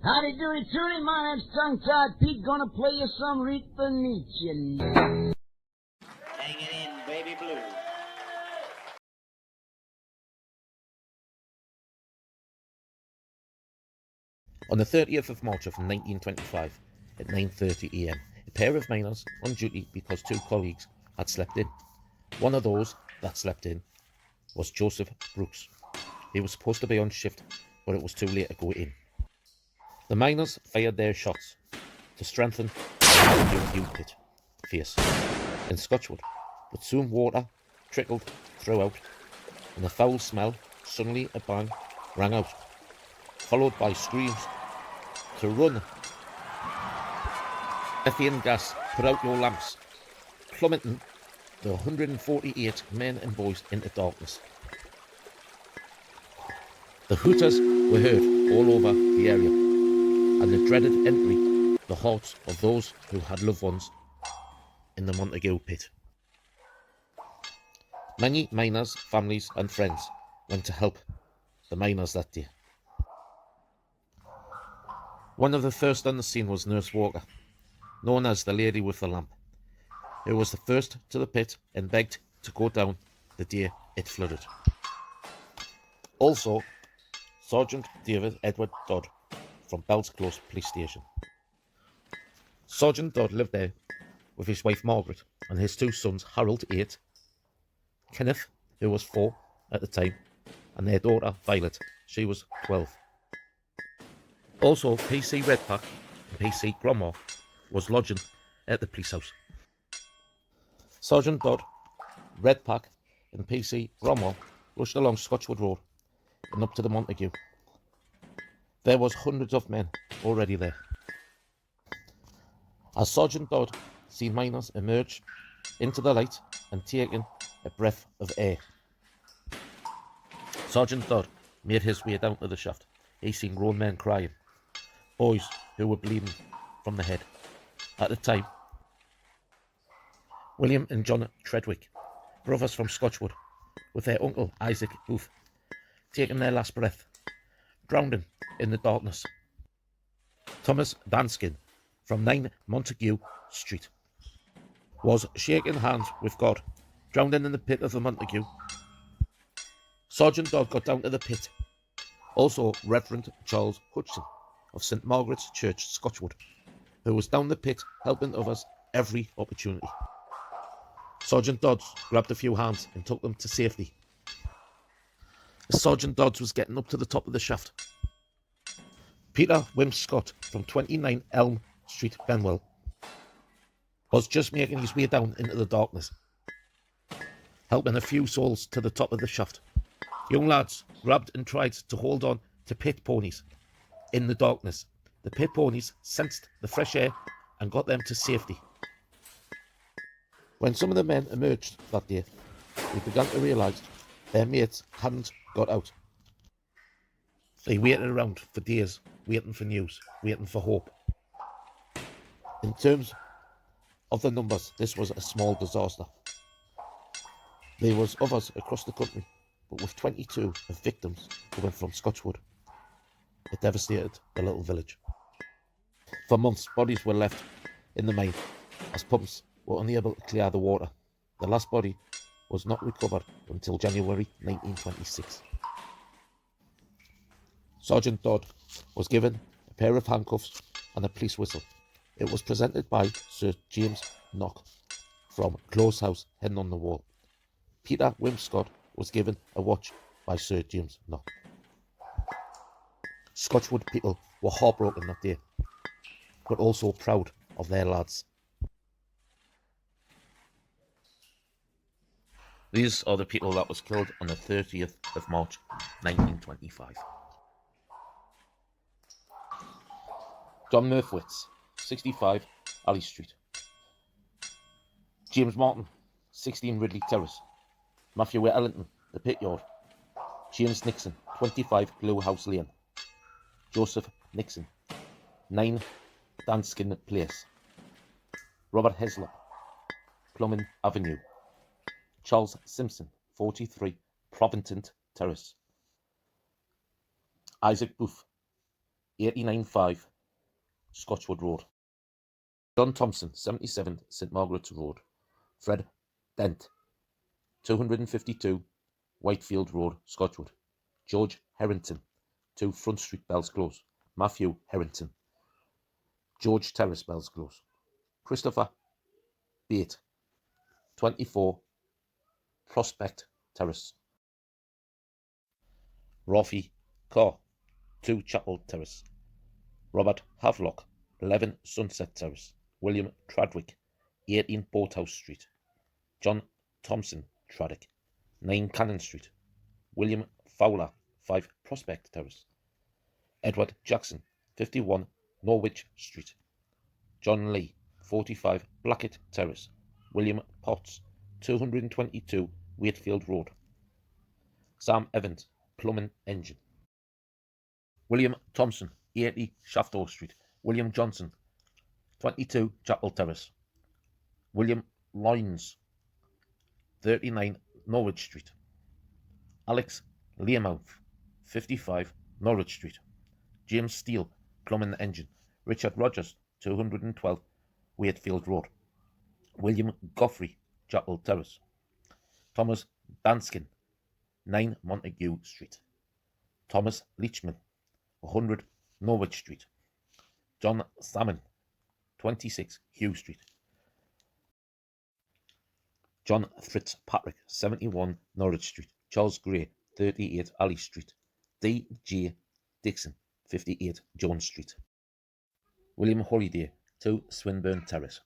Howdy doody tooty, my name's Tongue-Tied Pete, gonna play you some Aretha Nietzsche. Hang it in, baby blue. On the 30th of March of 1925, at 9:30 am, a pair of miners on duty because two colleagues had slept in. One of those that slept in was Joseph Brooks. He was supposed to be on shift, but it was too late to go in. The miners fired their shots to strengthen the Montagu View pit face in Scotswood, but soon water trickled throughout, and the foul smell, suddenly a bang, rang out, followed by screams to run. Methane gas, put out your lamps, plummeting the 148 men and boys into darkness. The hooters were heard all over the area, and the dreaded entry the hearts of those who had loved ones in the Montagu Pit. Many miners, families and friends went to help the miners that day. One of the first on the scene was Nurse Walker, known as the Lady with the Lamp, who was the first to the pit and begged to go down the day it flooded. Also, Sergeant David Edward Dodd from Bells Close Police Station. Sergeant Dodd lived there with his wife Margaret and his two sons, Harold, 8, Kenneth, who was 4 at the time, and their daughter Violet, she was 12. Also, PC Redpack and PC Gromor was lodging at the police house. Sergeant Dodd, Redpack and PC Gromor rushed along Scotswood Road and up to the Montagu. There was hundreds of men already there. As Sergeant Dodd seen miners emerge into the light and taking a breath of air, Sergeant Dodd made his way down to the shaft. He seen grown men crying, boys who were bleeding from the head. At the time, William and John Treadwick, brothers from Scotswood, with their uncle Isaac Booth, taking their last breath, drowning in the darkness. Thomas Danskin from 9 Montagu Street was shaking hands with God, drowning in the pit of the Montagu. Sergeant Dodd got down to the pit. Also, Reverend Charles Hudson of St Margaret's Church, Scotswood, who was down the pit helping others every opportunity. Sergeant Dodds grabbed a few hands and took them to safety. As Sergeant Dodds was getting up to the top of the shaft, Peter Wim Scott from 29 Elm Street, Benwell, was just making his way down into the darkness, helping a few souls to the top of the shaft. Young lads grabbed and tried to hold on to pit ponies in the darkness. The pit ponies sensed the fresh air and got them to safety. When some of the men emerged that day, they began to realise their mates hadn't got out. They waited around for days, waiting for news, waiting for hope. In terms of the numbers, this was a small disaster. There was others across the country, but with 22 of victims coming from Scotswood, it devastated the little village. For months, bodies were left in the mine as pumps were unable to clear the water. The last body was not recovered until January 1926. Sergeant Dodd was given a pair of handcuffs and a police whistle. It was presented by Sir James Knock from Close House, Hen on the Wall. Peter Wim Scott was given a watch by Sir James Knock. Scotswood people were heartbroken that day, but also proud of their lads. These are the people that was killed on the 30th of March 1925. John Murfwitz, 65 Alley Street. James Martin, 16 Ridley Terrace. Matthew Ellington, the Pit Yard. James Nixon, 25 Glue House Lane. Joseph Nixon, 9 Danskin Place. Robert Heslop, Plumbing Avenue. Charles Simpson, 43 Provincent Terrace. Isaac Booth, 89.5 Scotswood Road. John Thompson, 77 St Margaret's Road. Fred Dent, 252 Whitefield Road, Scotswood. George Harrington, 2 Front Street, Bells Close. Matthew Harrington, George Terrace, Bells Close. Christopher Bate, 24 Prospect Terrace. Rafi Carr, 2 Chapel Terrace. Robert Havelock, 11 Sunset Terrace. William Tradwick, 18 Boathouse Street. John Thompson Tradwick, 9 Cannon Street. William Fowler, 5 Prospect Terrace. Edward Jackson, 51 Norwich Street. John Lee, 45 Blackett Terrace. William Potts, 222 Wakefield Road. Sam Evans, Plumbing Engine. William Thompson, 80 Shafto Street. William Johnson, 22 Chapel Terrace. William Loynes, 39 Norwich Street. Alex Learmouth, 55 Norwich Street. James Steele, Plumbing Engine. Richard Rogers, 212 Wakefield Road. William Goffrey, Chapel Terrace. Thomas Danskin, 9 Montagu Street. Thomas Leachman, 100 Norwich Street. John Salmon, 26 Hugh Street. John Fitzpatrick, 71 Norwich Street. Charles Gray, 38 Alley Street. D. J. Dixon, 58 Jones Street. William Holiday, 2 Swinburne Terrace.